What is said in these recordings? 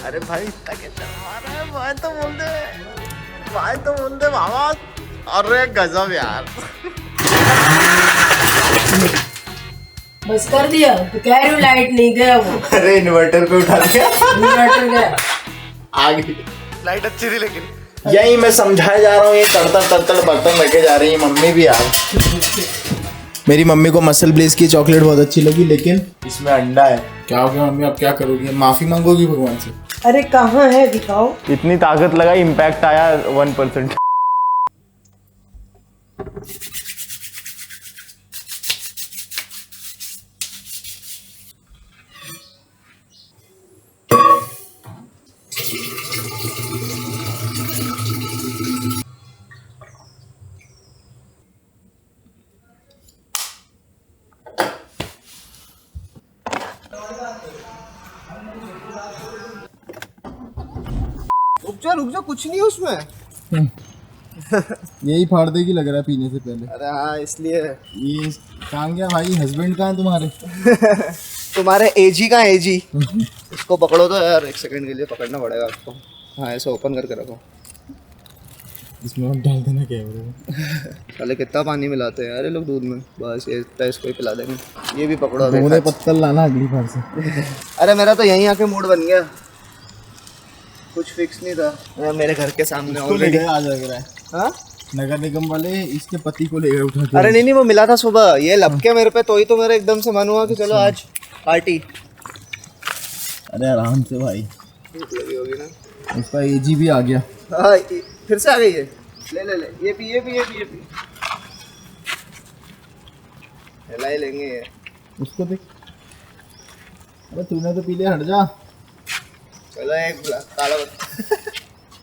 अरे भाई इतना क्या शर्मा रहा है, भाई तो बोल दे मामा। अरे गजब यार। बस कर दिया तो कह रही हूँ लाइट नहीं गया वो। अरे इन्वर्टर पे उठा दिया, इन्वर्टर गया आ गई लाइट अच्छी थी। लेकिन यही मैं समझाया जा रहा हूँ, ये तड़तड़ बर्तन लेके जा रही है मम्मी भी यार। मेरी मम्मी को मसल ब्लेस की चॉकलेट बहुत अच्छी लगी, लेकिन इसमें अंडा है। क्या हो गया मम्मी, अब क्या करोगी? माफी मांगोगी भगवान से? अरे कहाँ है दिखाओ। इतनी ताकत लगाई, इम्पैक्ट आया 1%। रुक जा कुछ नहीं है उसमें। यही फाड़ देगी लग रहा है पीने से पहले। अरे हाँ इसलिए। ये कहाँ गया भाई? हस्बैंड कहाँ है तुम्हारे? तुम्हारे एजी का एजी। इसको पकड़ो तो यार, एक सेकंड के लिए पकड़ना पड़ेगा आपको। हाँ ऐसे ओपन करके रखो। इसमें और डाल देना कैमरे में। पहले कितना पानी मिलाते हैं यार ये लोग दूध में, बस ये इतना इसको ही पिला देंगे। ये भी पकड़ो। दोने पत्तल लाना अगली बार से। अरे मेरा तो यहीं आके मूड बन गया, कुछ फिक्स नहीं था। मेरे घर के सामने ऑलरेडी आ जाएगा। हाँ नगर निगम वाले इसके पति को ले गए उठा के। अरे नहीं वो मिला था सुबह, ये लपके मेरे पे, तो ही तो मेरा एकदम से मन हुआ कि चलो आज पार्टी। अरे आराम से भाई, भूख लगी होगी ना। उसका एजी भी आ गया। हाँ फिर से आ गई है। ले ये पी हिला ही लेंगे ये। उसको देख। अरे तूने तो पी लिया, हट जा। चलो एक काला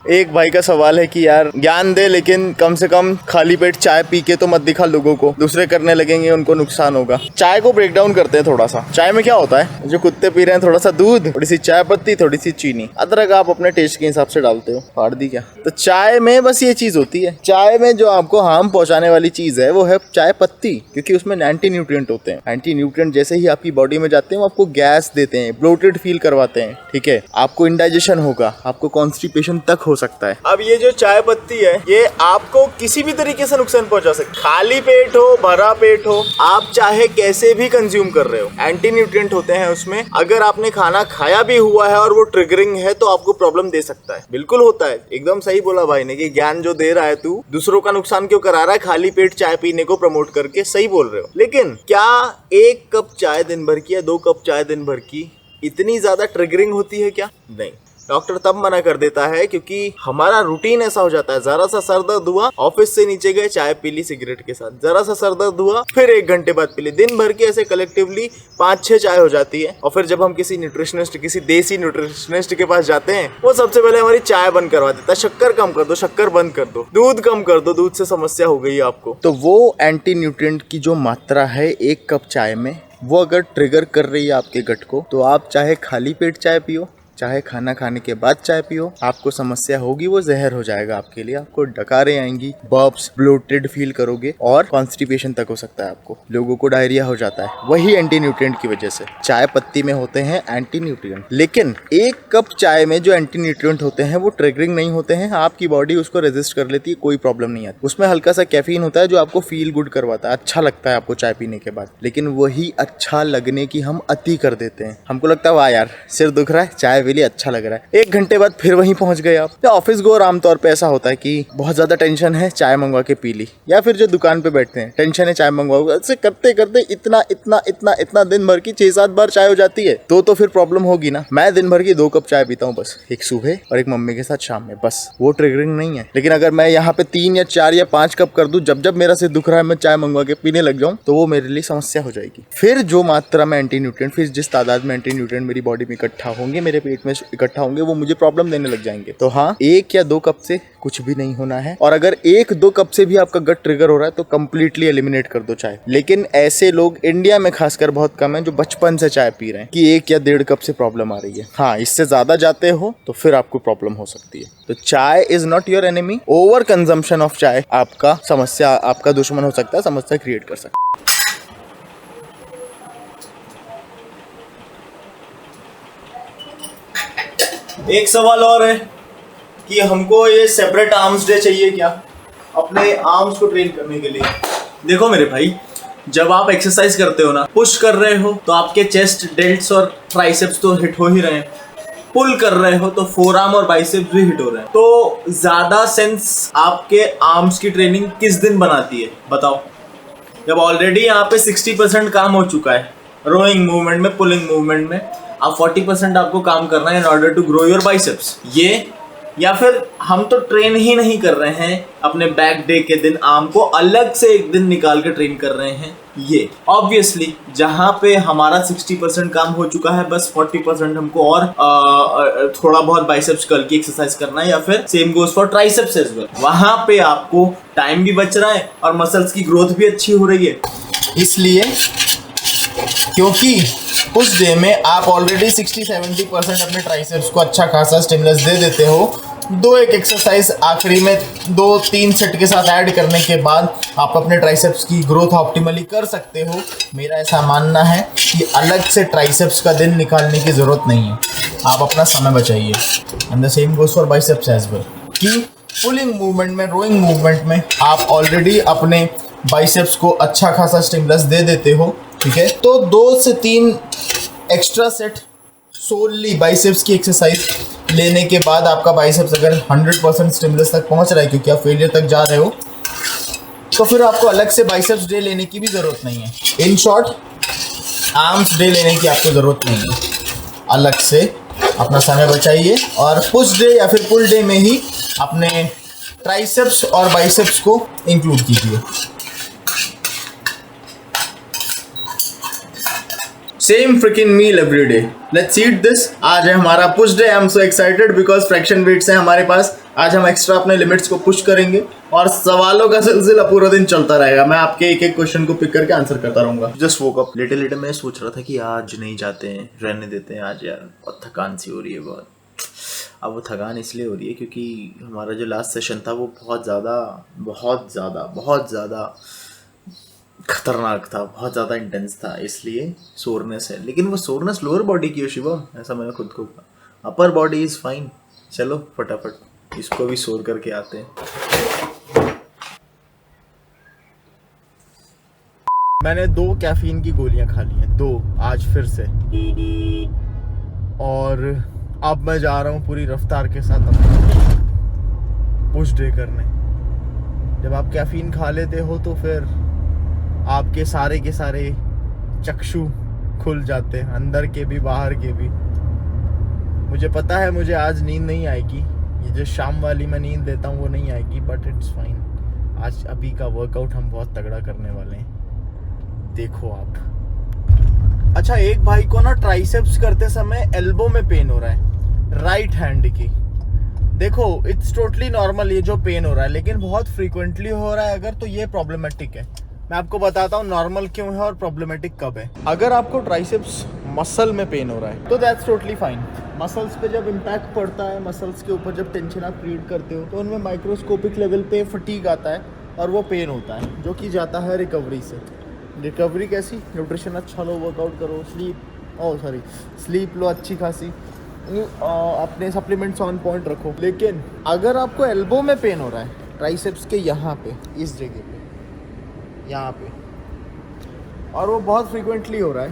एक भाई का सवाल है कि यार ज्ञान दे, लेकिन कम से कम खाली पेट चाय पी के तो मत दिखा लोगों को, दूसरे करने लगेंगे उनको नुकसान होगा। चाय को ब्रेक डाउन करते हैं थोड़ा सा। चाय में क्या होता है? जो कुत्ते पी रहे हैं, थोड़ा सा दूध, थोड़ी सी चाय पत्ती, थोड़ी सी चीनी, अदरक आप अपने टेस्ट के हिसाब से डालते हो। फाड़ दी क्या? तो चाय में बस ये चीज होती है। चाय में जो आपको हार्म पहुंचाने वाली चीज है वो है चाय पत्ती, क्योंकि उसमें एंटी न्यूट्रिएंट होते हैं। एंटी न्यूट्रिएंट जैसे ही आपकी बॉडी में जाते हैं वो आपको गैस देते हैं, ब्लोटेड फील करवाते हैं। ठीक है, आपको इंडाइजेशन होगा, आपको कॉन्स्टिपेशन तक हो सकता है। अब ये जो चाय पत्ती है ये आपको किसी भी तरीके से नुकसान पहुंचा सकती है। खाली पेट हो, भरा पेट हो, आप चाहे कैसे भी कंज्यूम कर रहे हो, एंटी न्यूट्रिएंट होते हैं उसमें। अगर आपने खाना खाया भी हुआ है और वो ट्रिगरिंग है तो आपको प्रॉब्लम दे सकता है। बिल्कुल होता है, एकदम सही बोला भाई ने कि ज्ञान जो दे रहा है तू, दूसरों का नुकसान क्यों करा रहा है खाली पेट चाय पीने को प्रमोट करके? सही बोल रहे हो। लेकिन क्या 1 कप चाय दिन भर की या 2 कप चाय दिन भर की इतनी ज्यादा ट्रिगरिंग होती है क्या? नहीं। डॉक्टर तब मना कर देता है क्योंकि हमारा रूटीन ऐसा हो जाता है। जरा सा सर दर्द हुआ, ऑफिस से नीचे गए, चाय पी ली सिगरेट के साथ, जरा सा सर दर्द हुआ, फिर 1 घंटे बाद पी ली। दिन भर की ऐसे कलेक्टिवली 5-6 चाय हो जाती है। और फिर जब हम किसी न्यूट्रिशनिस्ट, किसी देसी न्यूट्रिशनिस्ट के पास जाते हैं, वो सबसे पहले हमारी चाय बंद करवा देता है। शक्कर कम कर दो, शक्कर बंद कर दो, दूध कम कर दो, दूध से समस्या हो गई आपको। तो वो एंटी न्यूट्रिएंट की जो मात्रा है 1 कप चाय में, वो अगर ट्रिगर कर रही है आपके गट को, तो आप चाहे खाली पेट चाय पियो, चाहे खाना खाने के बाद चाय पियो, आपको समस्या होगी, वो जहर हो जाएगा आपके लिए। आपको डकारें आएंगी, बर्प्स, ब्लोटेड फील करोगे और कॉन्स्टिपेशन तक हो सकता है आपको। लोगों को डायरिया हो जाता है, वही एंटी न्यूट्रिएंट की वजह से। चाय पत्ती में होते हैं एंटी न्यूट्रिएंट, लेकिन 1 कप चाय में जो एंटी न्यूट्रिएंट होते हैं वो ट्रिगरिंग नहीं होते हैं। आपकी बॉडी उसको रेजिस्ट कर लेती है, कोई प्रॉब्लम नहीं आती। उसमें हल्का सा कैफीन होता है जो आपको फील गुड करवाता है, अच्छा लगता है आपको चाय पीने के बाद। लेकिन वही अच्छा लगने की हम अति कर देते हैं। हमको लगता है वाह यार सिर दुख रहा है, चाय पी ली, अच्छा लग रहा है। 1 घंटे बाद फिर वहीं पहुंच गए आप। या ऑफिस गोर आमतौर पे ऐसा होता है कि बहुत ज्यादा टेंशन है, चाय मंगवा के पी ली। या फिर जो दुकान पे बैठते हैं, टेंशन है, चाय मंगवाओ, ऐसे करते करते इतना दिन भर की 6-7 बार चाय हो जाती है। तो फिर प्रॉब्लम होगी ना। मैं दिन भर की 2 कप चाय पीता हूँ बस, एक सुबह और एक मम्मी के साथ शाम में, बस। वो ट्रिगरिंग नहीं है। लेकिन अगर मैं यहाँ पे 3 या 4 या 5 कप कर दूं, जब मेरा सिर दुख रहा है मैं चाय मंगवा के पीने लग जाऊं, तो वो मेरे लिए समस्या हो जाएगी। फिर जो मात्रा में एंटी न्यूट्रिएंट, फिर जिस तादाद में एंटी न्यूट्रिएंट मेरी बॉडी में इकट्ठा होंगे, मेरे पेट में इकट्ठा होंगे, वो मुझे प्रॉब्लम देने लग जाएंगे। तो हाँ, 1 या 2 कप से कुछ भी नहीं होना है। और अगर 1-2 कप से भी आपका गट ट्रिगर हो रहा है तो कंप्लीटली एलिमिनेट कर दो चाय। लेकिन ऐसे लोग इंडिया में खासकर बहुत कम हैं जो बचपन से चाय पी रहे हैं कि 1 या 1.5 कप से प्रॉब्लम आ रही है। हाँ, इससे ज्यादा जाते हो तो फिर आपको प्रॉब्लम हो सकती है। तो चाय is not your enemy. Over consumption of चाय आपका समस्या, आपका दुश्मन हो सकता है, समस्या क्रिएट कर सकता है। एक सवाल और है कि हमको ये सेपरेट आर्म्स डे चाहिए क्या अपने आर्म्स को ट्रेन करने के लिए। देखो मेरे भाई, जब आप एक्सरसाइज करते हो ना, पुश कर रहे हो तो आपके चेस्ट, डेल्ट्स और ट्राइसेप्स तो हिट हो ही रहे हैं, पुल कर रहे हो तो फोर आर्म और बाइसेप्स भी हिट हो रहे हैं। तो ज्यादा सेंस आपके आर्म्स की ट्रेनिंग किस दिन बनाती है बताओ? जब ऑलरेडी यहाँ पे 60% काम हो चुका है रोइंग मूवमेंट में, पुलिंग मूवमेंट में, अब 40% आपको काम करना है in order to grow your biceps. ये या फिर हम तो ट्रेन ही नहीं कर रहे हैं अपने बैक डे के दिन आर्म को, अलग से एक दिन निकाल के ट्रेन कर रहे हैं। ये ऑब्वियसली जहाँ पे हमारा 60% काम हो चुका है, बस 40% हमको और थोड़ा बहुत बाइसेप्स कर्ल की एक्सरसाइज करना है, या फिर same goes for triceps as well. वहाँ पे आपको टाइम भी बच रहा है और मसल्स की ग्रोथ भी अच्छी हो रही है, इसलिए क्योंकि उस डे में आप ऑलरेडी 60-70% अपने ट्राइसेप्स को अच्छा खासा स्टिमुलस दे देते हो। 2-1 एक्सरसाइज आखिरी में 2-3 सेट के साथ ऐड करने के बाद आप अपने ट्राइसेप्स की ग्रोथ ऑप्टिमली कर सकते हो। मेरा ऐसा मानना है कि अलग से ट्राइसेप्स का दिन निकालने की ज़रूरत नहीं है, आप अपना समय बचाइए। And the same goes for biceps as well कि पुलिंग मूवमेंट में, रोइंग मूवमेंट में आप ऑलरेडी अपने बाइसेप्स को अच्छा खासा स्टिमुलस दे देते हो, ठीक है। तो 2 से 3 एक्स्ट्रा सेट सोनली बाइसेप्स की एक्सरसाइज लेने के बाद आपका बाइसेप्स अगर 100% स्टिमुलस तक पहुंच रहा है, क्योंकि आप फेलियर तक जा रहे हो, तो फिर आपको अलग से बाइसेप्स डे लेने की भी ज़रूरत नहीं है। इन शॉर्ट, आर्म्स डे लेने की आपको ज़रूरत नहीं है। अलग से अपना समय बचाइए और पुश डे या फिर पुल डे में ही अपने ट्राइसेप्स और बाइसेप्स को इंक्लूड कीजिए। Same freaking meal every day, let's eat this. आज है हमारा push day. I am so excited because fraction weights हैं हमारे पास। आज हम एक्स्ट्रा अपने लिमिट्स को पुश करेंगे और सवालों का सिलसिला पूरा दिन चलता रहेगा। मैं आपके एक एक क्वेश्चन को पिक करके आंसर करता रहूंगा। जस्ट वोक अप लेटे लेटे मैं सोच रहा था कि आज नहीं जाते हैं, रहने देते हैं आज यार, बहुत थकान सी हो रही है बहुत। अब वो थकान इसलिए हो रही है क्योंकि हमारा जो लास्ट सेशन था वो बहुत ज़्यादा खतरनाक था, बहुत ज़्यादा इंटेंस था, इसलिए सोरनेस है। लेकिन वो सोरनेस लोअर बॉडी की हो शिवम, ऐसा मैंने खुद को कहा। Upper body is fine. चलो फटाफट इसको भी सोर करके आते हैं। मैंने 2 कैफीन की गोलियां खा ली हैं, 2 आज फिर से, और अब मैं जा रहा हूँ पूरी रफ्तार के साथ अपना पुश डे करने। जब आप कैफीन खा लेते हो तो फिर आपके सारे के सारे चक्षु खुल जाते हैं, अंदर के भी बाहर के भी। मुझे पता है मुझे आज नींद नहीं आएगी, ये जो शाम वाली मैं नींद लेता हूँ वो नहीं आएगी, बट इट्स फाइन। आज अभी का वर्कआउट हम बहुत तगड़ा करने वाले हैं, देखो आप। अच्छा, एक भाई को ना ट्राइसेप्स करते समय एल्बो में पेन हो रहा है, राइट हैंड की। देखो इट्स टोटली नॉर्मल ये जो पेन हो रहा है, लेकिन बहुत फ्रीक्वेंटली हो रहा है अगर, तो ये प्रॉब्लमेटिक है। मैं आपको बताता हूँ नॉर्मल क्यों है और प्रॉब्लमेटिक कब है। अगर आपको ट्राइसेप्स मसल में पेन हो रहा है तो दैट्स टोटली फाइन। मसल्स पे जब इम्पैक्ट पड़ता है, मसल्स के ऊपर जब टेंशन आप क्रिएट करते हो, तो उनमें माइक्रोस्कोपिक लेवल पे फटीग आता है और वो पेन होता है, जो कि जाता है रिकवरी से। रिकवरी कैसी? न्यूट्रिशन अच्छा लो, वर्कआउट करो, स्लीप लो अच्छी खासी, अपने सप्लीमेंट्स ऑन पॉइंट रखो। लेकिन अगर आपको एल्बो में पेन हो रहा है, ट्राइसेप्स के यहाँ पे, इस जगह पे, यहाँ पे, और वो बहुत फ्रीक्वेंटली हो रहा है,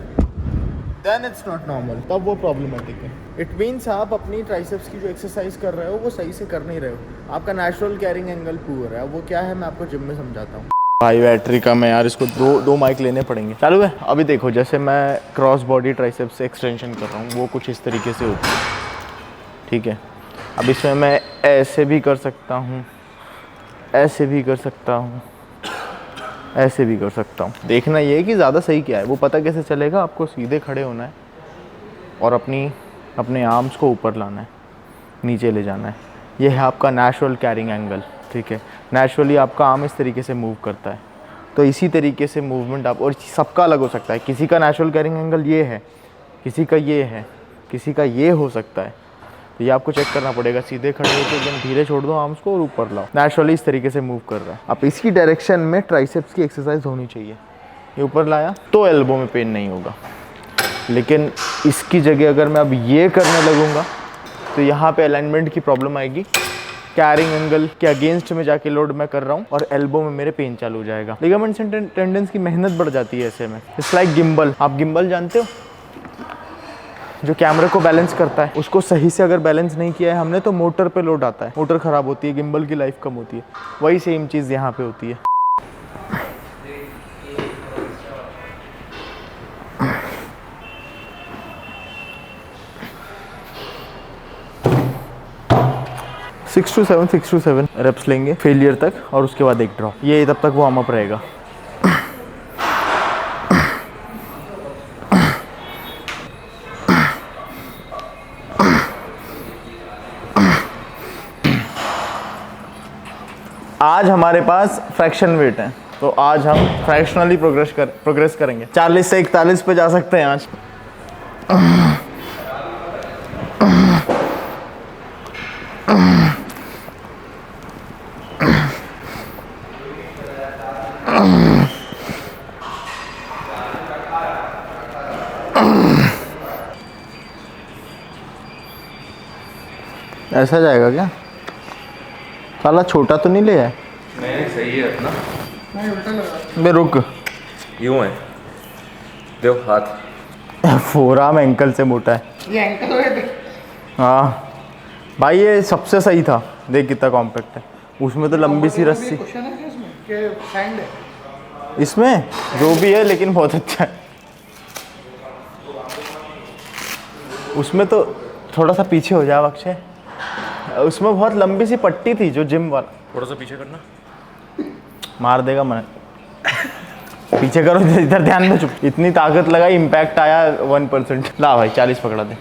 देन इट्स नॉट नॉर्मल, तब वो प्रॉब्लमेटिक है। इट मीन्स आप अपनी ट्राइसेप्स की जो एक्सरसाइज कर रहे हो वो सही से कर नहीं रहे हो, आपका नेचुरल कैरिंग एंगल पुअर है। वो क्या है मैं आपको जिम में समझाता हूँ। भाई बैटरी कम है यार, इसको दो माइक लेने पड़ेंगे। चालू है? अभी देखो, जैसे मैं क्रॉस बॉडी ट्राइसेप्स से एक्सटेंशन कर रहा हूँ, वो कुछ इस तरीके से होती है, ठीक है। अब इसमें मैं ऐसे भी कर सकता हूँ, ऐसे भी कर सकता हूँ, ऐसे भी कर सकता हूँ। देखना ये है कि ज़्यादा सही क्या है, वो पता कैसे चलेगा? आपको सीधे खड़े होना है और अपने आर्म्स को ऊपर लाना है, नीचे ले जाना है। ये है आपका नेचुरल कैरिंग एंगल, ठीक है। नेचुरली आपका आर्म इस तरीके से मूव करता है, तो इसी तरीके से मूवमेंट आप, और सबका अलग हो सकता है। किसी का नेचुरल कैरिंग एंगल ये है, किसी का ये है, किसी का ये हो सकता है। तो ये आपको चेक करना पड़ेगा। सीधे खड़े होकर एकदम धीरे छोड़ दो आर्म्स को और ऊपर लाओ, नेचुरली इस तरीके से मूव कर रहा है। अब इसकी डायरेक्शन में ट्राइसेप्स की एक्सरसाइज होनी चाहिए। ये ऊपर लाया तो एल्बो में पेन नहीं होगा, लेकिन इसकी जगह अगर मैं अब ये करने लगूँगा तो यहाँ पे अलाइनमेंट की प्रॉब्लम आएगी, कैरिंग एंगल के अगेंस्ट में जाके लोड मैं कर रहा हूँ और एल्बो में मेरे पेन चालू हो जाएगा। लिगामेंट्स एंड टेंडन्स की मेहनत बढ़ जाती है ऐसे में। It's like gimbal. आप गिम्बल जानते हो, जो कैमरे को बैलेंस करता है, उसको सही से अगर बैलेंस नहीं किया है हमने तो मोटर पे लोड आता है, मोटर खराब होती है, गिम्बल की लाइफ कम होती है। वही सेम चीज़ यहाँ पे होती है। सिक्स टू सेवन रेप्स लेंगे फेलियर तक और उसके बाद एक ड्रॉप। ये तब तक वार्म अप रहेगा। आज हमारे पास फ्रैक्शन वेट है, तो आज हम फ्रैक्शनली प्रोग्रेस करेंगे। 40 से 41 पे जा सकते हैं आज। ऐसा जाएगा क्या? साला छोटा तो नहीं ले है? नहीं सही है अपना। बे रुक, यूं है, देखो हाथ। फोराम एंकल से मोटा है ये एंकल है। हाँ भाई, ये सबसे सही था। देख कितना कॉम्पैक्ट है। उसमें तो लंबी सी रस्सी, क्वेश्चन है क्या इसमें कि सैंड है? इसमें जो भी है लेकिन बहुत अच्छा है। उसमें तो थोड़ा सा पीछे हो जाए अक्षय, उसमें बहुत लंबी सी पट्टी थी जो जिम वाला। थोड़ा सा पीछे करना, मार देगा मैं। पीछे करो, इधर ध्यान में। चुप, इतनी ताकत लगाई, इम्पैक्ट आया 1%। ला भाई 40 पकड़ा दे।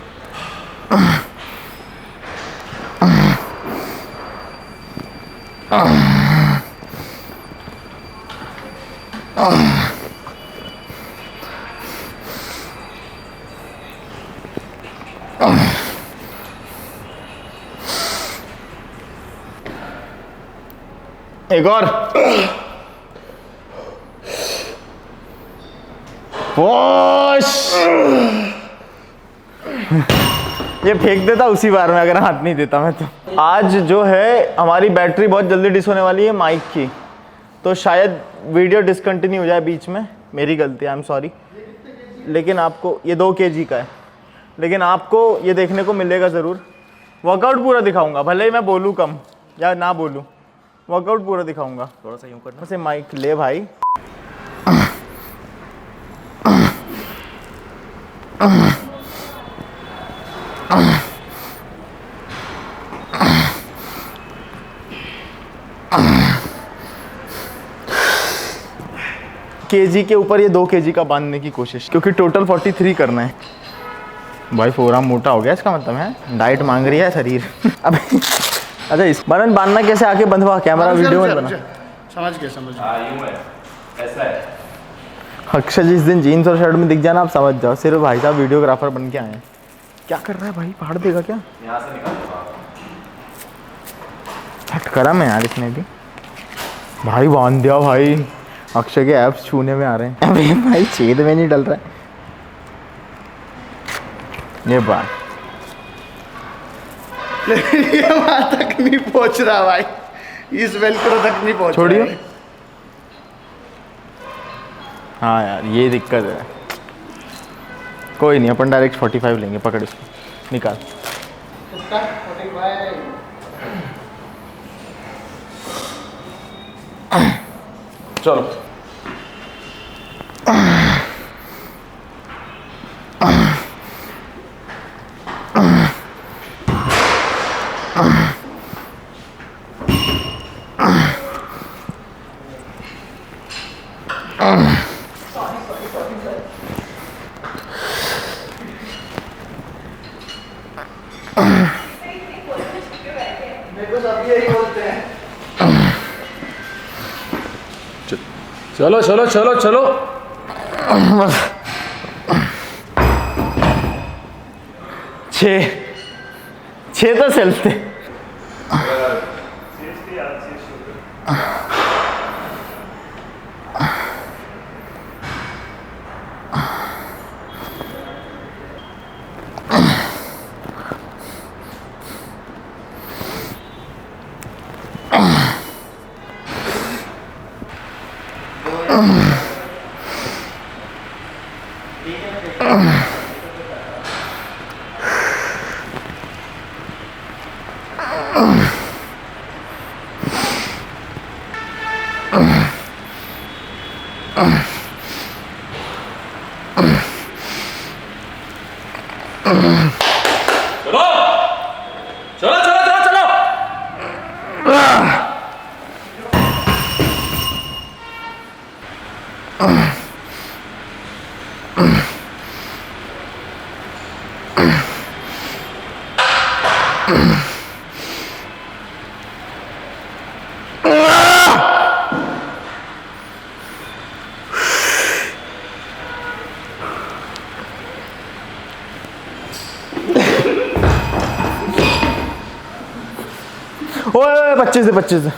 एक और। पुश। ये फेंक देता उसी बार में अगर हाथ नहीं देता मैं तो। आज जो है हमारी बैटरी बहुत जल्दी डिस होने वाली है माइक की, तो शायद वीडियो डिसकंटिन्यू हो जाए बीच में। मेरी गलती, आई एम सॉरी। लेकिन आपको ये 2 kg का है, लेकिन आपको ये देखने को मिलेगा ज़रूर। वर्कआउट पूरा दिखाऊंगा, भले ही मैं बोलूँ कम या ना बोलूँ, वर्कआउट पूरा दिखाऊंगा। थोड़ा सा यूं करना। वैसे माइक ले भाई। केजी के ऊपर ये 2 kg का बांधने की कोशिश, क्योंकि टोटल 43 करना है। भाई फोराम मोटा हो गया इसका मतलब है, डाइट मांग रही है शरीर। अब अच्छा, इस बनन बांधना कैसे? आके बंधवा, कैमरा वीडियो में बना। समझ गए। हाँ यूं है, ऐसा है। अक्षय जिस दिन जीन्स और शर्ट में दिख जाना आप समझ जाओ, सिर्फ भाई साहब वीडियोग्राफर बन के आए हैं। क्या कर रहा है भाई? फाड़ देगा क्या? यहाँ से निकाल। हट करा मैं यार, इसने भी भाई बांध दिया भाई। अक्षय के एप्स छूने में आ रहे हैं। अबे भाई छेद में नहीं डल रहा है ये बात। ये वहां तक नहीं पहुंच रहा भाई, इस वेलक्रो तक नहीं पहुंच। छोड़ियो। हाँ यार ये दिक्कत है। कोई नहीं, अपन डायरेक्ट 45 लेंगे। पकड़ इसको, निकाल। चलो चलो चलो चलो चलो। छः तो चलते। चलो चलो चलो चलो चलो ओए 25 से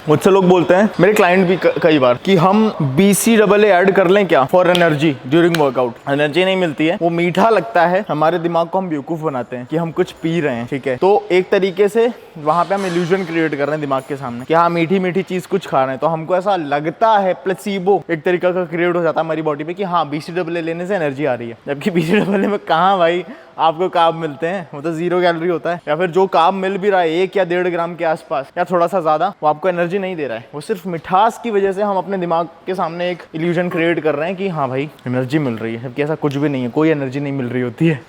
मुझसे लोग बोलते हैं, मेरे क्लाइंट भी कई बार, कि हम BCAA ऐड कर लें क्या for energy during workout. Energy नहीं मिलती है, वो मीठा लगता है, हमारे दिमाग को हम बेवकूफ बनाते हैं कि हम कुछ पी रहे हैं, ठीक है। तो एक तरीके से वहां पे हम इल्यूजन क्रिएट कर रहे हैं दिमाग के सामने कि हाँ मीठी मीठी चीज कुछ खा रहे हैं, तो हमको ऐसा लगता है, प्लेसिबो एक तरीका का क्रिएट हो जाता है हमारी बॉडी पे कि हाँ BCAA लेने से एनर्जी आ रही है। जबकि BCAA में कहाँ भाई आपको कार्ब मिलते हैं, वो तो 0 कैलोरी होता है, या फिर जो कार्ब मिल भी रहा है 1 या 1.5 ग्राम के आसपास या थोड़ा सा ज्यादा, वो आपको एनर्जी नहीं दे रहा है। वो सिर्फ मिठास की वजह से हम अपने दिमाग के सामने एक इल्यूजन क्रिएट कर रहे हैं कि हाँ भाई एनर्जी मिल रही है, जबकि ऐसा कुछ भी नहीं है, कोई एनर्जी नहीं मिल रही होती है।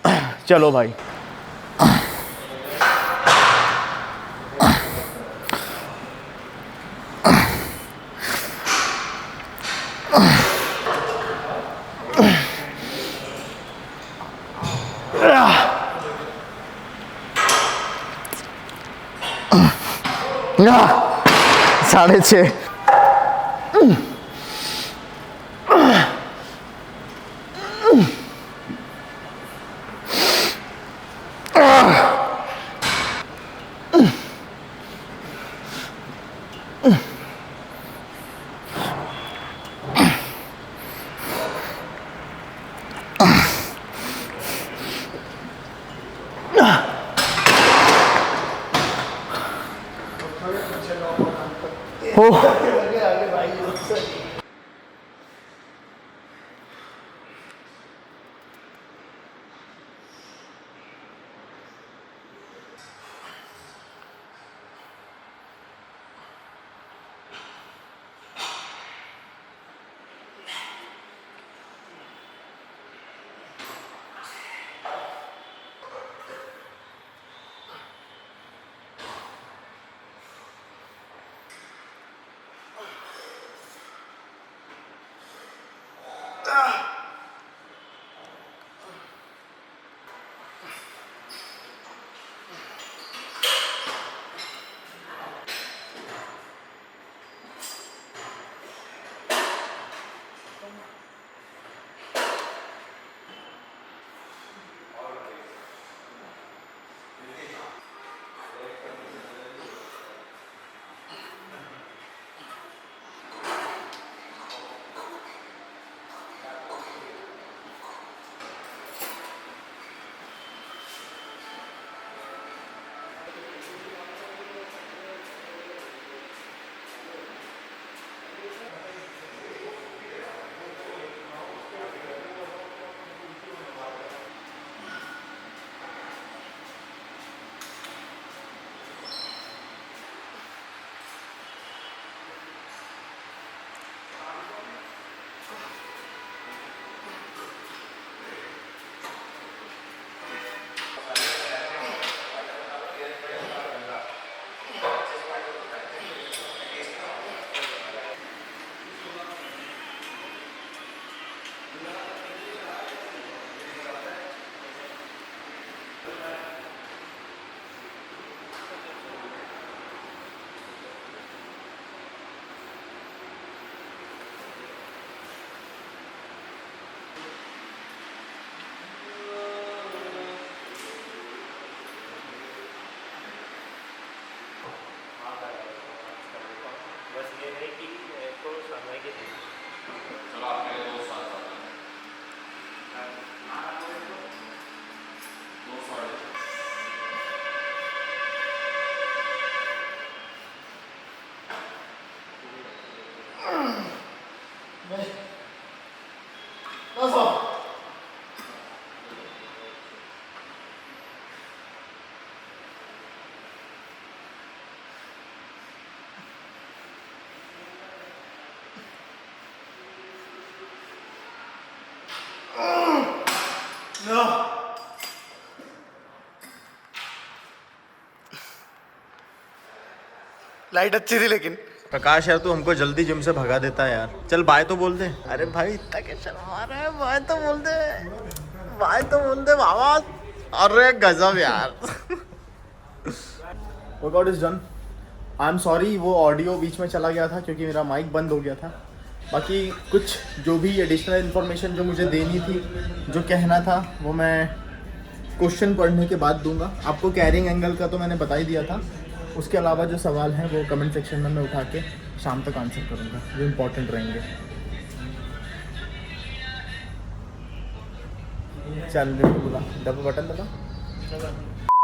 चलो भाई ना 6:30 हो लाइट अच्छी थी लेकिन। प्रकाश यार तू हमको जल्दी जिम से भगा देता है यार। चल बाय तो बोल दे। अरे भाई इतना क्या शर्मा रहा है, बाय तो बोल दे, बाय तो बोल दे बाबा। अरे गजब यार। Workout is done. I am sorry वो ऑडियो बीच में चला गया था क्योंकि मेरा माइक बंद हो गया था। बाकी कुछ जो भी एडिशनल इन्फॉर्मेशन जो मुझे देनी थी, जो कहना था, वो मैं क्वेश्चन पढ़ने के बाद दूंगा। आपको कैरिंग एंगल का तो मैंने बता ही दिया था। उसके अलावा जो सवाल हैं वो कमेंट सेक्शन में मैं उठा के शाम तक आंसर करूँगा, जो इम्पोर्टेंट रहेंगे। चल बोला डबल बटन दबा।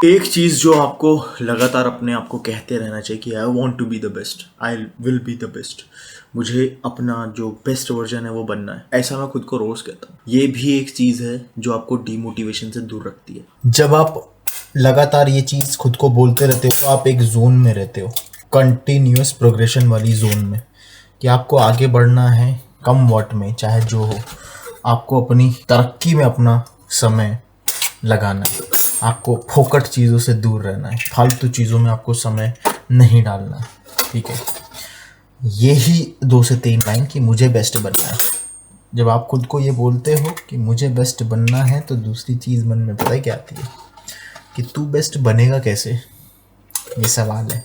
एक चीज़ जो आपको लगातार अपने आप को कहते रहना चाहिए कि I want to be the best, I will be the best. मुझे अपना जो बेस्ट वर्जन है वो बनना है, ऐसा मैं खुद को रोज़ कहता हूँ। ये भी एक चीज़ है जो आपको डीमोटिवेशन से दूर रखती है। जब आप लगातार ये चीज़ खुद को बोलते रहते हो तो आप एक जोन में रहते हो, कंटिन्यूस प्रोग्रेशन वाली जोन में, कि आपको आगे बढ़ना है कम वॉट में, चाहे जो हो। आपको अपनी तरक्की में अपना समय लगाना है, आपको फोकट चीज़ों से दूर रहना है, फालतू चीज़ों में आपको समय नहीं डालना है, ठीक है। यही 2 से 3 लाइन कि मुझे बेस्ट बनना है। जब आप खुद को ये बोलते हो कि मुझे बेस्ट बनना है, तो दूसरी चीज़ मन में पता है क्या आती है कि तू बेस्ट बनेगा कैसे, ये सवाल है।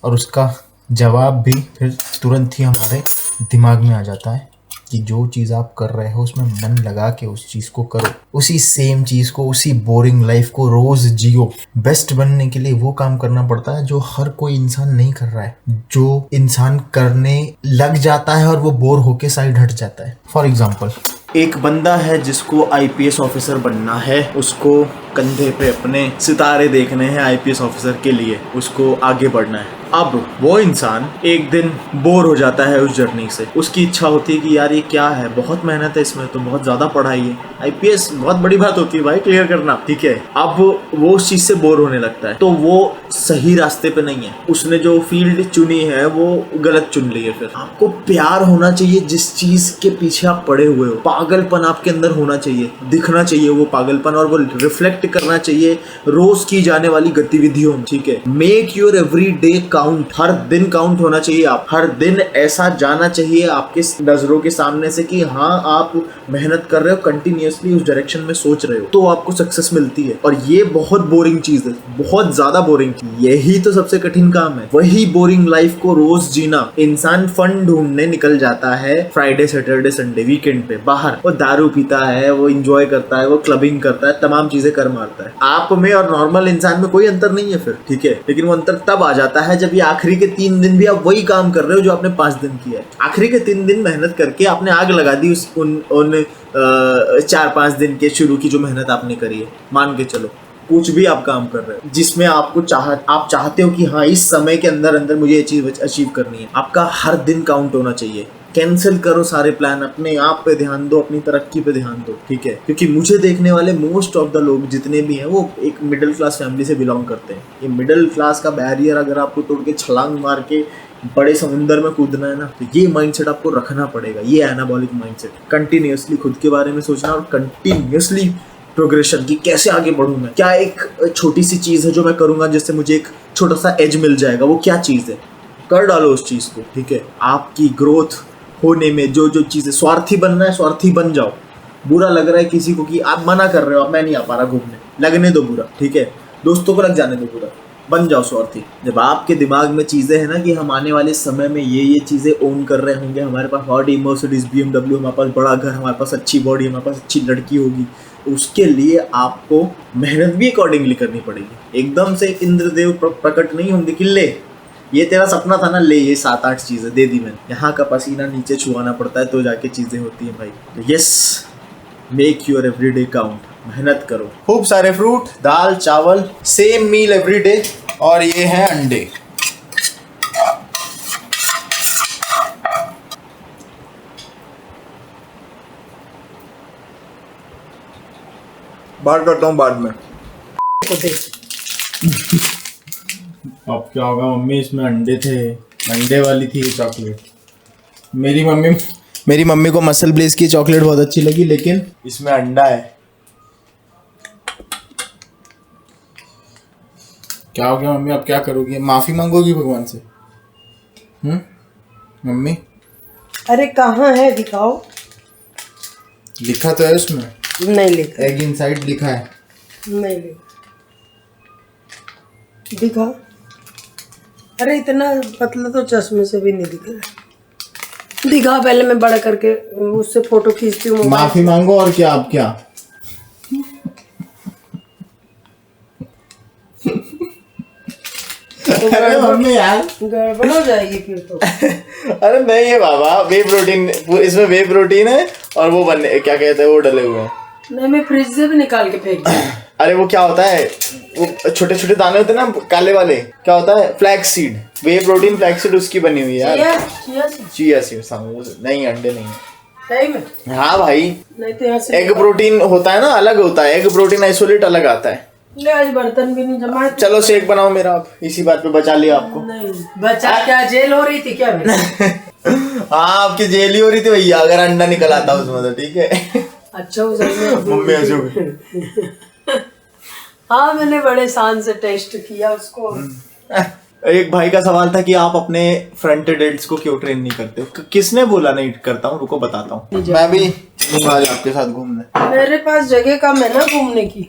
और उसका जवाब भी फिर तुरंत ही हमारे दिमाग में आ जाता है कि जो चीज़ आप कर रहे हो उसमें मन लगा के उस चीज़ को करो, उसी सेम चीज़ को, उसी बोरिंग लाइफ को रोज़ जियो। बेस्ट बनने के लिए वो काम करना पड़ता है जो हर कोई इंसान नहीं कर रहा है, जो इंसान करने लग जाता है और वो बोर होके साइड हट जाता है। फॉर एग्जाम्पल, एक बंदा है जिसको आईपीएस ऑफिसर बनना है, उसको कंधे पे अपने सितारे देखने हैं आईपीएस ऑफिसर के लिए, उसको आगे बढ़ना है। अब वो इंसान एक दिन बोर हो जाता है उस जर्नी से, उसकी इच्छा होती है कि यार ये क्या है, बहुत मेहनत है इसमें, तो बहुत ज़्यादा पढ़ाई है, आईपीएस बहुत बड़ी बात होती है भाई क्लियर करना, ठीक है। अब वो उस चीज़ से बोर होने लगता है, तो वो सही रास्ते पे नहीं है, उसने जो फील्ड चुनी है वो गलत चुन ली है। फिर आपको प्यार होना चाहिए जिस चीज़ के पीछे आप पड़े हुए हो, पागलपन आपके अंदर होना चाहिए, दिखना चाहिए वो पागलपन, और वो रिफ्लेक्ट करना चाहिए रोज की जाने वाली गतिविधियों में, ठीक है। Make your every day count, हर दिन काउंट होना चाहिए। आप हर दिन ऐसा जाना चाहिए आपके नजरों के सामने से कि हाँ आप मेहनत कर रहे हो, कंटिन्यूअसली उस डायरेक्शन में सोच रहे हो, तो आपको सक्सेस मिलती है। और ये बहुत बोरिंग चीज है, बहुत ज्यादा बोरिंग, यही तो सबसे कठिन काम है, वही बोरिंग लाइफ को रोज जीना। इंसान फन ढूंढने निकल जाता है फ्राइडे सैटरडे संडे वीकेंड पे बाहर, वो दारू पीता है, वो एंजॉय करता है, वो क्लबिंग करता है, तमाम चीजें कर मारता है। आप में और नॉर्मल इंसान में कोई अंतर नहीं है फिर, ठीक है। लेकिन वो अंतर तब आ जाता है जब ये आखिरी के 3 दिन भी आप वही काम कर रहे हो जो आपने 5 दिन किया है। आखिरी के 3 दिन मेहनत करके आपने आग लगा दी उन 4-5 दिन के शुरू की जो मेहनत आपने करी है। मान के चलो कुछ भी आप काम कर रहे हो जिसमें आप चाहते हो कि हाँ इस समय के अंदर अंदर मुझे ये चीज अचीव करनी है, आपका हर दिन काउंट होना चाहिए। कैंसिल करो सारे प्लान, अपने आप पे ध्यान दो, अपनी तरक्की पे ध्यान दो, ठीक है। क्योंकि मुझे देखने वाले मोस्ट ऑफ द लोग जितने भी हैं वो एक मिडिल क्लास फैमिली से बिलोंग करते हैं। ये मिडिल क्लास का बैरियर अगर आपको तोड़ के छलांग मार के बड़े समुंदर में कूदना है ना, तो ये माइंडसेट आपको रखना पड़ेगा, ये एनाबॉलिक माइंडसेट। कंटिन्यूअसली खुद के बारे में सोचना और कंटिन्यूअसली प्रोग्रेशन की कैसे आगे बढ़ूं मैं, क्या एक छोटी सी चीज़ है जो मैं करूंगा जिससे मुझे एक छोटा सा एज मिल जाएगा, वो क्या चीज़ है, कर डालो उस चीज़ को, ठीक है। आपकी ग्रोथ होने में जो चीज़ें, स्वार्थी बनना है स्वार्थी बन जाओ। बुरा लग रहा है किसी को कि आप मना कर रहे हो, अब मैं नहीं आ पा रहा घूमने, लगने दो बुरा, ठीक है। दोस्तों को लग जाने दो बुरा, बन जाओ स्वार्थी। जब आपके दिमाग में चीज़ें हैं ना कि हम आने वाले समय में ये चीज़ें ओन कर रहे होंगे, हमारे पास ऑडी, मर्सिडीज, BMW, हमारे पास बड़ा घर, हमारे पास अच्छी बॉडी, हमारे पास अच्छी लड़की होगी, उसके लिए आपको मेहनत भी अकॉर्डिंगली करनी पड़ेगी। एकदम से इंद्रदेव प्रकट नहीं होंगे कि ले ये तेरा सपना था ना, ले ये 7-8 चीज़ें दे दी मैंने। यहाँ का पसीना नीचे छुआना पड़ता है तो जाके चीज़ें होती हैं भाई। तो yes, make your everyday count, मेहनत करो, खूब सारे फ्रूट, दाल चावल, सेम मील एवरीडे, और ये है अंडे। बात करता हूँ बाद में। को दे। अब क्या होगा मम्मी, इसमें अंडे थे, अंडे वाली थी ये चॉकलेट। मेरी मम्मी को मसल ब्लेस की चॉकलेट बहुत अच्छी लगी, लेकिन इसमें अंडा है। क्या हो गया मम्मी, अब क्या करोगी? माफी मांगोगी भगवान से? मम्मी अरे कहाँ है दिखाओ। लिखा तो है उसमें, नहीं लिखा। एग इनसाइड लिखा है। नहीं लिखा। दिखा। अरे इतना पतला तो चश्मे से भी नहीं दिख रहा। दिखा, पहले मैं बड़ा करके उससे फोटो खींचती हूँ। माफी मांगो और क्या, अब क्या? अरे मम्मी यार, गड़बड़ हो जाएगी फिर तो। अरे नहीं है बाबा, वे प्रोटीन, इसमें वे प्रोटीन है और वो बने क्या कहते हैं वो डले हुए हैं। नहीं, मैं फ्रिज से भी निकाल के फेंक दी। अरे वो क्या होता है, वो छोटे छोटे दाने होते हैं ना काले वाले, क्या होता है, फ्लैक्स सीड, वे प्रोटीन फ्लैक्स सीड उसकी बनी हुई है यार। चिया सीड नहीं, अंडे नहीं। सही में? हाँ भाई, नहीं तो यहाँ से एग प्रोटीन होता है ना, अलग होता है, एग प्रोटीन आइसोलेट अलग आता है। ले, आज बर्तन भी नहीं जमा। चलो शेक बनाओ मेरा, आप इसी बात पे बचा लिया आपको। नहीं बचा, क्या जेल हो रही थी क्या मेरी? हाँ आपकी जेल ही हो रही थी भैया, अगर अंडा निकल आता उसमें तो ठीक है। अच्छा हो जाएगा। मम्मी ऐसे हो गई। हाँ, मैंने बड़े शान से टेस्ट किया उसको। एक भाई का सवाल था कि आप अपने फ्रंट डेल्ट्स को क्यों ट्रेन नहीं करते हो? किसने बोला नहीं करता हूँ? रुको बताता हूँ। मैं भी आज आपके साथ घूमने, मेरे पास जगह कम है ना घूमने की।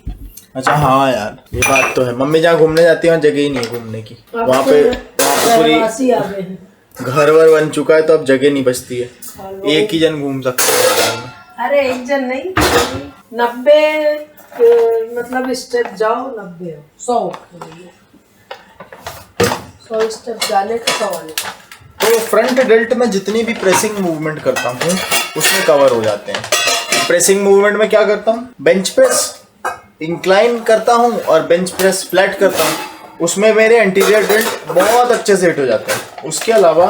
अच्छा हाँ यार, ये बात तो है। मम्मी जहाँ घूमने जाती है वहाँ जगह ही नहीं है घूमने की। वहाँ पे पूरी आ गए हैं। घर वर बन चुका है तो अब जगह नहीं बचती है, एक ही जन घूम सकता है। अरे एक जन नहीं, 90 मतलब स्टेप जाओ, 90 100 स्टेप जाने का 100 आने का। तो फ्रंट डेल्ट में जितनी भी प्रेसिंग मूवमेंट करता हूँ उसमें कवर हो जाते हैं। प्रेसिंग मूवमेंट में क्या करता हूँ, बेंच प्रेस इंक्लाइन करता हूँ और बेंच प्रेस फ्लैट करता हूँ, उसमें मेरे एंटीरियर डेल्ट बहुत अच्छे से हिट हो जाते हैं। उसके अलावा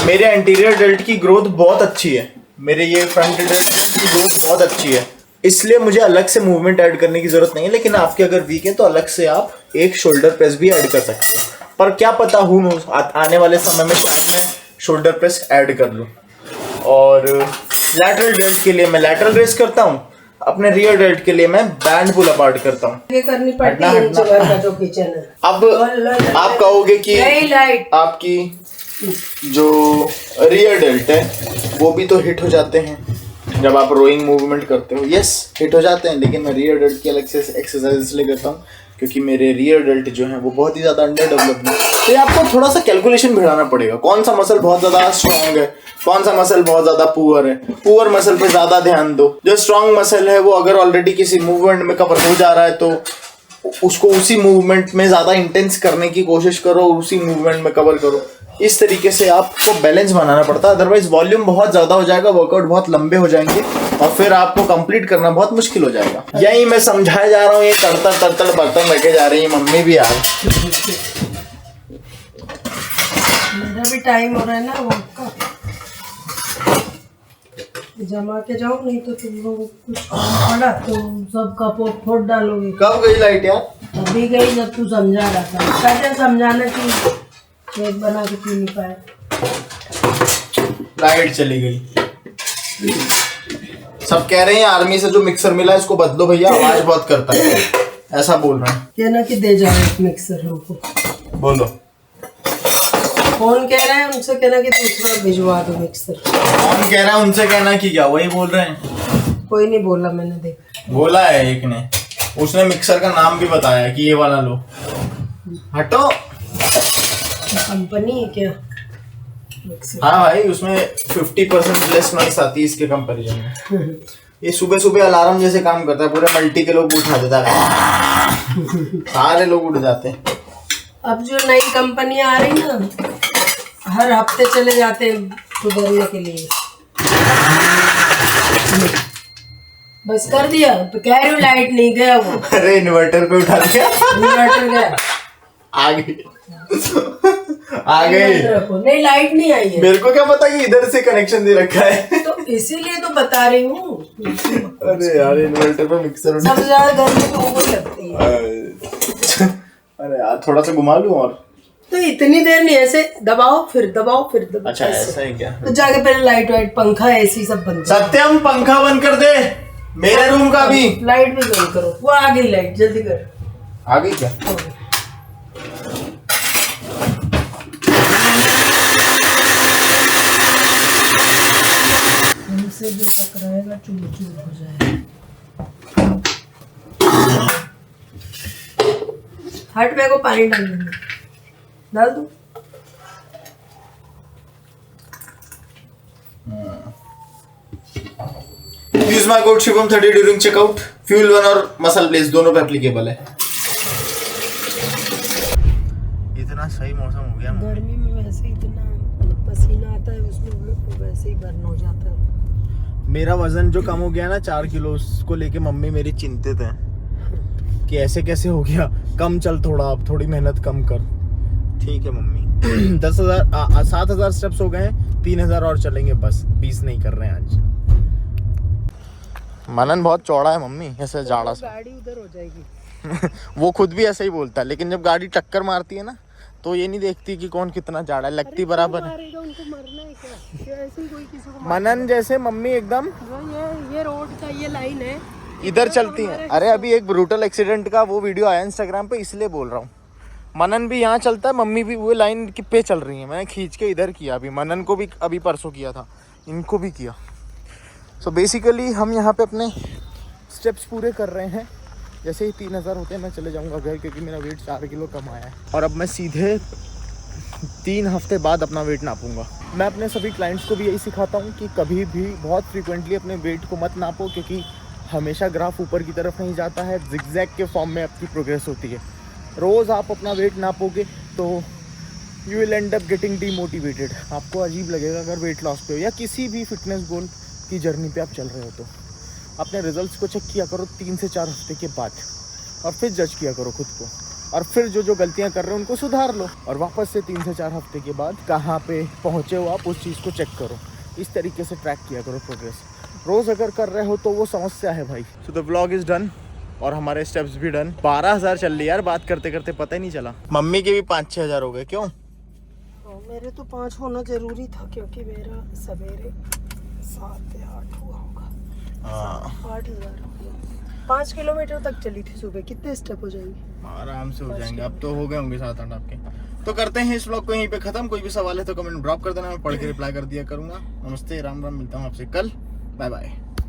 मेरे एंटीरियर डेल्ट की ग्रोथ बहुत अच्छी है, मेरे ये फ्रंट डेल्ट की ग्रोथ बहुत अच्छी है, इसलिए मुझे अलग से मूवमेंट ऐड करने की जरूरत नहीं है। लेकिन आपके अगर वीक है तो अलग से आप एक शोल्डर प्रेस भी ऐड कर सकते हैं, पर क्या पता हूँ आने वाले समय में शायद मैं शोल्डर प्रेस ऐड कर लूँ। और लैटरल डेल्ट के लिए मैं लैटरल रेस करता हूँ, अपने रियर डेल्ट के लिए मैं बैंड पुल अपार्ट करता हूँ। ये करनी पड़ती है जगह का जो किचन है। अब आप कहोगे कि आपकी जो रियर डेल्ट है वो भी तो हिट हो जाते हैं जब आप रोइंग मूवमेंट करते हो। यस हिट हो जाते हैं, लेकिन मैं रियर डेल्ट की अलग से एक्सरसाइज इसलिए करता हूँ क्योंकि मेरे रियर डेल्ट जो है वो बहुत ही ज़्यादा अंडर डेवलप्ड है। तो ये आपको थोड़ा सा कैलकुलेशन भिड़ाना पड़ेगा, कौन सा मसल बहुत ज़्यादा स्ट्रांग है, कौन सा मसल बहुत ज़्यादा पुअर है। पुअर मसल पे ज़्यादा ध्यान दो। जो स्ट्रांग मसल है वो अगर ऑलरेडी किसी मूवमेंट में कवर हो जा रहा है तो उसको उसी मूवमेंट में ज़्यादा इंटेंस करने की कोशिश करो, उसी मूवमेंट में कवर करो। इस तरीके से आपको बैलेंस बनाना पड़ता है, अदरवाइज वॉल्यूम बहुत ज़्यादा हो जाएगा, वर्कआउट बहुत लंबे हो जाएंगे और फिर आपको कंप्लीट करना बहुत मुश्किल हो जाएगा। यही मैं समझाया जा रहा हूँ, ये तड़तड़ बर्तन लेके जा रही है मम्मी भी यार। मेरा भी टाइम हो रहा है ना वॉक का, जमा के जाओ, नहीं तो तुम लोग कुछ काम पड़ा तो सब कप फोड़ डालोगे। कब गई लाइट यार? अभी गई जब तू समझा रहा था। कैसे समझाना कि शेक बना के पी नहीं पाए। लाइट चली गई। सब कह रहे हैं आर्मी से जो मिक्सर मिला है इसको बदलो भैया, आवाज बहुत करता है, ऐसा बोल रहे हैं। कहना कि दे जाओ एक मिक्सर हमको। बोलो। कौन कह रहा है उनसे कहना कि दूसरा भिजवा दो मिक्सर। कौन कह रहा है उनसे कहना कि क्या, वही बोल रहे हैं। कोई नहीं बोला, मैंने देखा। बोला है एक ने, उसने मिक्सर का नाम भी बताया कि ये वाला लो। हटो। कंपनी है क्या मिक्सर? हाँ भाई, उसमें 50% लेस नॉइस आती है इसके कंपैरिजन में। ये सुबह सुबह अलार्म जैसे काम करता है, पूरे मल्टी के लोग उठा देता है, सारे लोग उठ जाते हैं। अब जो नई कंपनी आ रही ना, हर हफ्ते चले जाते हैं सुधरने के लिए। बस कर दिया तो कह रही हूँ, लाइट नहीं गया वो। अरे इन्वर्टर पे उठा दिया, इन्वर्टर गया। आ गई आ गई। नहीं, लाइट नहीं आई है। मेरे को क्या पता कि इधर से कनेक्शन दे रखा है। तो इसीलिए तो बता रही हूँ, अरे यार इन्वर्टर पे मिक्सर सबसे ज्यादा गर्मी तो वो लगती है। अरे यार थोड़ा सा घुमा लूं और तो इतनी देर नहीं, ऐसे दबाओ फिर दबाओ फिर दबाओ। अच्छा ऐसा है क्या? तो जाके पहले लाइट वाइट पंखा एसी सब बंद करो। सत्यम पंखा बंद कर दे मेरे रूम का भी। लाइट भी बंद करो। वो आ गई लाइट, जल्दी कर। आ गई क्या? इनसे जो टकराएगा चूर चूर हो जाएगा। हट, मेरे को पानी डालने दो। डाल दो। Use my code Shivam 30 during checkout. Fuel 1 और मसल ब्लेज दोनों पे एप्लीकेबल है। इतना सही मौसम हो गया। गर्मी में वैसे ही इतना पसीना आता है, उसमें वैसे ही बर्न हो जाता है। मेरा वजन जो कम हो गया ना 4 किलो, उसको लेके मम्मी मेरी चिंतित है कि ऐसे कैसे हो गया। कम चल थोड़ा, अब थोड़ी मेहनत कम कर। ठीक है मम्मी। 7,000 स्टेप्स हो गए हैं, 3,000 और चलेंगे बस, 20 नहीं कर रहे हैं आज। मनन बहुत चौड़ा है मम्मी, ऐसे जाड़ा सा। गाड़ी उधर हो जाएगी। वो खुद भी ऐसे ही बोलता है, लेकिन जब गाड़ी टक्कर मारती है ना तो ये नहीं देखती कि कौन कितना जाड़ा है, लगती बराबर है। उनको मरना है क्या? ऐसे ही कोई किसी को मनन जैसे मम्मी एकदम ये रोड का ये लाइन है, इधर चलती हैं। अरे अभी एक ब्रूटल एक्सीडेंट का वो वीडियो आया इंस्टाग्राम पे, इसलिए बोल रहा हूँ। मनन भी यहाँ चलता है, मम्मी भी वो लाइन पे चल रही है। मैंने खींच के इधर किया, अभी मनन को भी अभी परसों किया था, इनको भी किया। सो बेसिकली हम यहाँ पे अपने स्टेप्स पूरे कर रहे हैं। जैसे ही 3,000 होते हैं मैं चले जाऊँगा घर, क्योंकि मेरा वेट 4 किलो कम आया है। और अब मैं सीधे 3 हफ्ते बाद अपना वेट नापूंगा। मैं अपने सभी क्लाइंट्स को भी यही सिखाता हूँ कि कभी भी बहुत फ्रीक्वेंटली अपने वेट को मत नापो, क्योंकि हमेशा ग्राफ ऊपर की तरफ नहीं जाता है, जिगजैग के फॉर्म में आपकी प्रोग्रेस होती है। रोज़ आप अपना वेट नापोगे तो you will and up getting demotivated. आपको अजीब लगेगा अगर वेट लॉस पे हो या किसी भी फिटनेस गोल की जर्नी पे आप चल रहे हो तो। अपने रिजल्ट्स को चेक किया करो 3 से 4 हफ्ते के बाद, और फिर जज किया करो खुद को, और फिर जो गलतियां कर रहे हो उनको सुधार लो, और वापस से 3 से 4 हफ्ते के बाद कहाँ पे पहुँचे हो आप उस चीज़ को चेक करो। इस तरीके से ट्रैक किया करो प्रोग्रेस। रोज़ अगर कर रहे हो तो वो समस्या है भाई। So the vlog is done और हमारे स्टेप्स भी डन। 12,000 चल रही यार, बात करते करते पता ही नहीं चला। मम्मी के भी 5-6 हज़ार हो गए। क्यों? मेरे तो 5 होना जरूरी था, क्योंकि मेरा सवेरे 7 या 8 हुआ होगा। 8,000 हो गया। 5 किलोमीटर तक चली थी सुबह। कितने स्टेप हो जाएंगे? आराम से हो जाएंगे। अब तो हो गए होंगे 7-8 आपके। तो करते हैं इस व्लॉग को यहीं पे खत्म। कोई भी सवाल है तो कमेंट ड्रॉप कर देना, मैं पढ़ के रिप्लाई कर दिया करूंगा। नमस्ते, राम राम, मिलता हूँ आपसे कल। Bye bye.